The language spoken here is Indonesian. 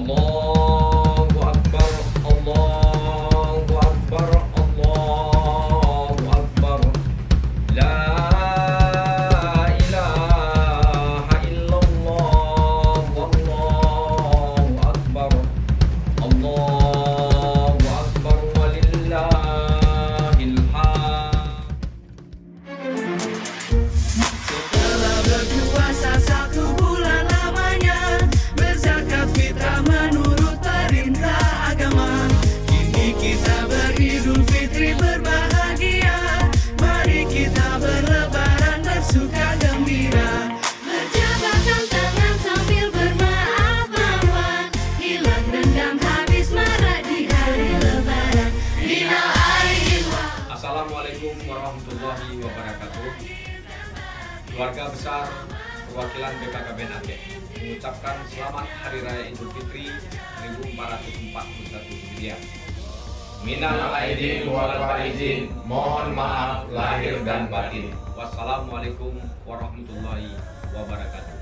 Allahu Akbar, Allahu Akbar, Allahu Akbar. La ilaha illallah, wallahu akbar. Allahu Akbar walillahil hamd. Setelah berpuasa 1 bulan lamanya, berzakat fitrah menurut perintah agama. Kini kita beridul fitri berbahagia, mari kita berlebaran bersuka gembira. Berjabatkan tangan sambil bermaaf-maafan, hilang dendam habis marah di hari lebaran. Minal aidin wal Assalamualaikum warahmatullahi wabarakatuh. Keluarga besar perwakilan BKKBN Aceh mengucapkan selamat Hari Raya Idul Fitri 1441 Hijriah. Minal aidin wal faizin, mohon maaf lahir dan batin. Wassalamualaikum warahmatullahi wabarakatuh.